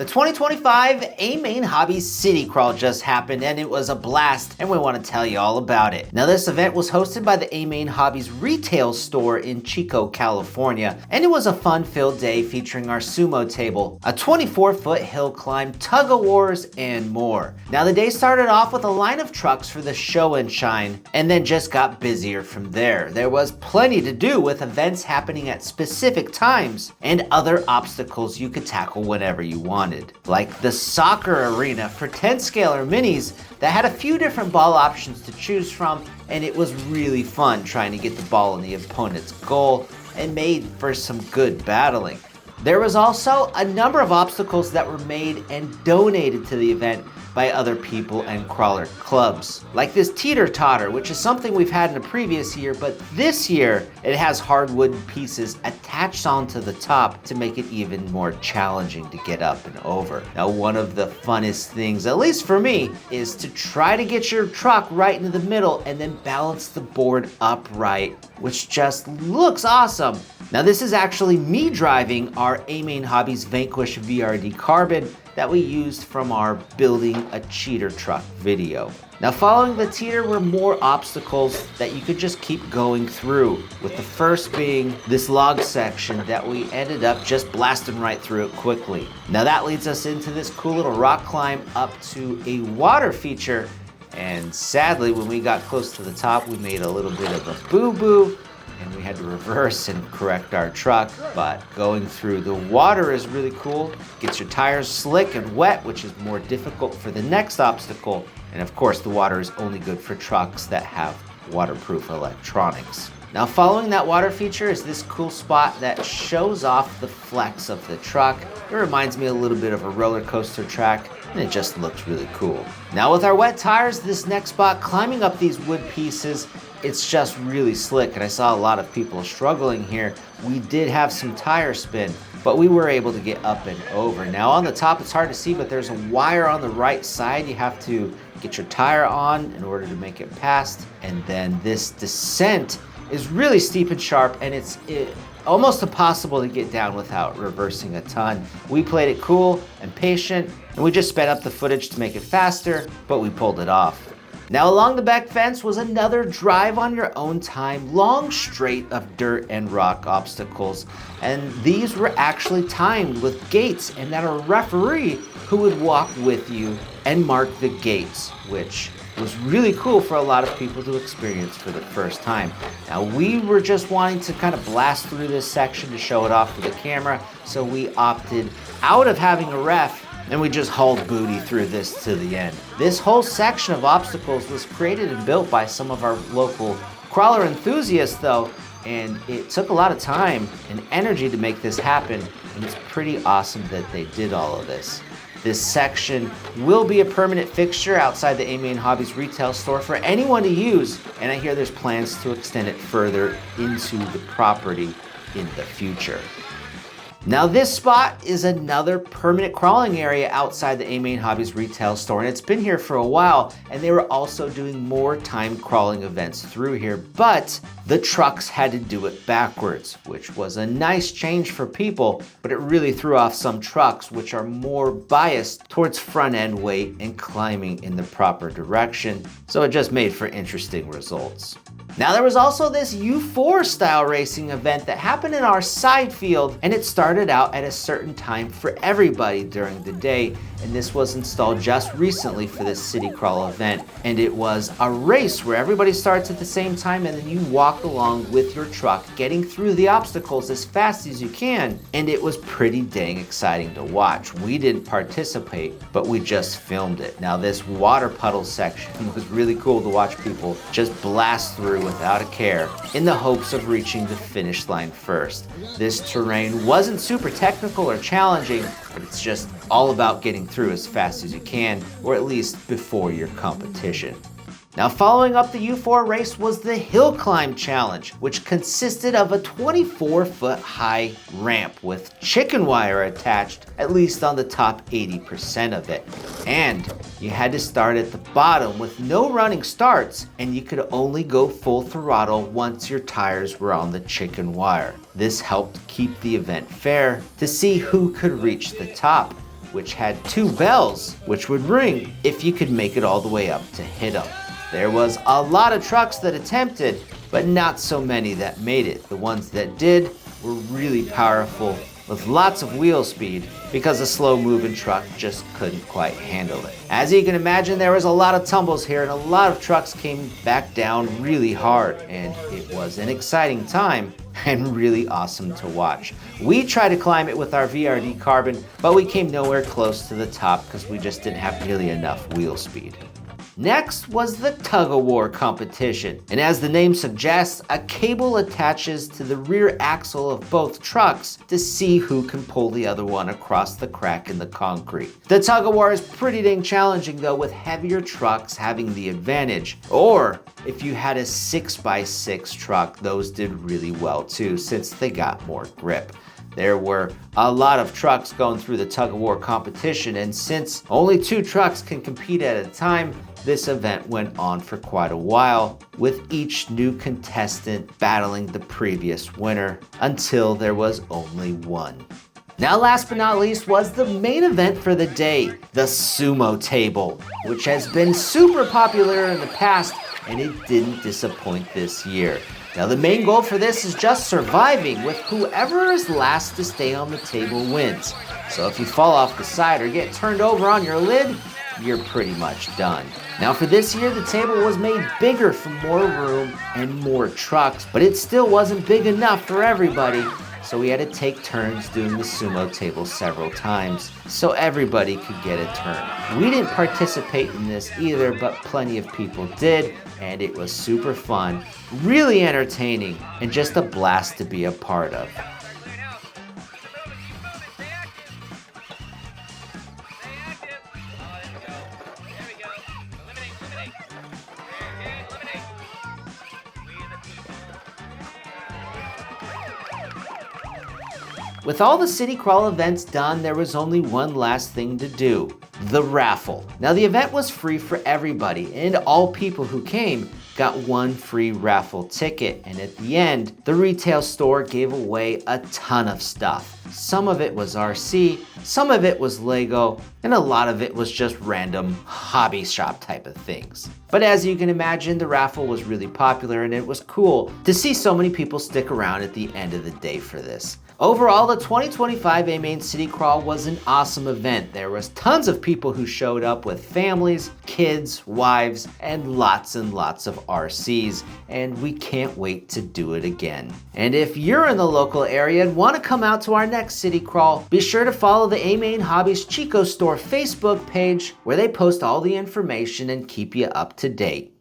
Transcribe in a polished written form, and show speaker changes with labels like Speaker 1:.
Speaker 1: The 2025 AMain Hobbies City Crawl just happened and it was a blast, and we want to tell you all about it. Now, this event was hosted by the AMain Hobbies retail store in Chico, California, and it was a fun-filled day featuring our Sumo Table, a 24-foot hill climb, tug-of-wars, and more. Now, the day started off with a line of trucks for the show and shine, and then just got busier from there. There was plenty to do with events happening at specific times and other obstacles you could tackle whenever you wanted. Like the soccer arena for 10 scalar minis that had a few different ball options to choose from, and it was really fun trying to get the ball in the opponent's goal and made for some good battling. There was also a number of obstacles that were made and donated to the event by other people and crawler clubs. Like this teeter-totter, which is something we've had in a previous year, but this year it has hardwood pieces attached onto the top to make it even more challenging to get up and over. Now, one of the funnest things, at least for me, is to try to get your truck right into the middle and then balance the board upright, which just looks awesome. Now, this is actually me driving our AMain Hobbies Vanquish VRD Carbon that we used from our Building a Cheater Truck video. Now, following the teeter were more obstacles that you could just keep going through, with the first being this log section that we ended up just blasting right through it quickly. Now, that leads us into this cool little rock climb up to a water feature, and sadly, when we got close to the top, we made a little bit of a boo-boo, and we had to reverse and correct our truck. But going through the water is really cool. Gets your tires slick and wet, which is more difficult for the next obstacle. And of course, the water is only good for trucks that have waterproof electronics. Now, following that water feature is this cool spot that shows off the flex of the truck. It reminds me a little bit of a roller coaster track, and it just looks really cool. Now, with our wet tires, this next spot, climbing up these wood pieces, it's just really slick, and I saw a lot of people struggling here. We did have some tire spin, but we were able to get up and over. Now, on the top, it's hard to see, but there's a wire on the right side. You have to get your tire on in order to make it past. And then this descent is really steep and sharp, and it's almost impossible to get down without reversing a ton. We played it cool and patient, and we just sped up the footage to make it faster, but we pulled it off. Now, along the back fence was another drive on your own time, long straight of dirt and rock obstacles. And these were actually timed with gates, and then a referee who would walk with you and mark the gates, which was really cool for a lot of people to experience for the first time. Now, we were just wanting to kind of blast through this section to show it off for the camera, so we opted out of having a ref, and we just hauled booty through this to the end. This whole section of obstacles was created and built by some of our local crawler enthusiasts though, and it took a lot of time and energy to make this happen, and it's pretty awesome that they did all of this. This section will be a permanent fixture outside the AMain Hobbies retail store for anyone to use, and I hear there's plans to extend it further into the property in the future. Now, this spot is another permanent crawling area outside the AMain Hobbies retail store, and it's been here for a while, and they were also doing more time crawling events through here, but the trucks had to do it backwards, which was a nice change for people, but it really threw off some trucks which are more biased towards front end weight and climbing in the proper direction, so it just made for interesting results. Now, there was also this U4 style racing event that happened in our side field, and it started out at a certain time for everybody during the day, and this was installed just recently for this City Crawl event. And it was a race where everybody starts at the same time, and then you walk along with your truck, getting through the obstacles as fast as you can, and it was pretty dang exciting to watch. We didn't participate, but we just filmed it. Now, this water puddle section was really cool to watch people just blast through without a care in the hopes of reaching the finish line first. This terrain wasn't super technical or challenging, but it's just all about getting through as fast as you can, or at least before your competition. Now, following up the U4 race was the Hill Climb Challenge, which consisted of a 24-foot high ramp with chicken wire attached, at least on the top 80% of it. And you had to start at the bottom with no running starts, and you could only go full throttle once your tires were on the chicken wire. This helped keep the event fair to see who could reach the top. which had 2 bells, which would ring if you could make it all the way up to hit them. There was a lot of trucks that attempted, but not so many that made it. The ones that did were really powerful with lots of wheel speed because a slow-moving truck just couldn't quite handle it. As you can imagine, there was a lot of tumbles here and a lot of trucks came back down really hard, and it was an exciting time and really awesome to watch. We tried to climb it with our VRD Carbon, but we came nowhere close to the top because we just didn't have nearly enough wheel speed. Next was the tug-of-war competition, and as the name suggests, a cable attaches to the rear axle of both trucks to see who can pull the other one across the crack in the concrete. The tug-of-war is pretty dang challenging though, with heavier trucks having the advantage, or if you had a 6x6 truck, those did really well too since they got more grip. There were a lot of trucks going through the tug-of-war competition, and since only 2 trucks can compete at a time, this event went on for quite a while, with each new contestant battling the previous winner until there was only one. Now last but not least was the main event for the day, the Sumo Table, which has been super popular in the past and it didn't disappoint this year. Now the main goal for this is just surviving, with whoever is last to stay on the table wins. So if you fall off the side or get turned over on your lid, you're pretty much done. Now for this year, the table was made bigger for more room and more trucks, but it still wasn't big enough for everybody. So we had to take turns doing the Sumo Table several times so everybody could get a turn. We didn't participate in this either, but plenty of people did, and it was super fun, really entertaining, and just a blast to be a part of. With all the city crawl events done, there was only one last thing to do, the raffle. Now the event was free for everybody, and all people who came got one free raffle ticket, and at the end, the retail store gave away a ton of stuff. Some of it was RC, some of it was Lego, and a lot of it was just random hobby shop type of things. But as you can imagine, the raffle was really popular and it was cool to see so many people stick around at the end of the day for this. Overall, the 2025 AMain City Crawl was an awesome event. There was tons of people who showed up with families, kids, wives, and lots of RCs, and we can't wait to do it again. And if you're in the local area and want to come out to our next City Crawl, be sure to follow the AMain Hobbies Chico Store Facebook page, where they post all the information and keep you up to date.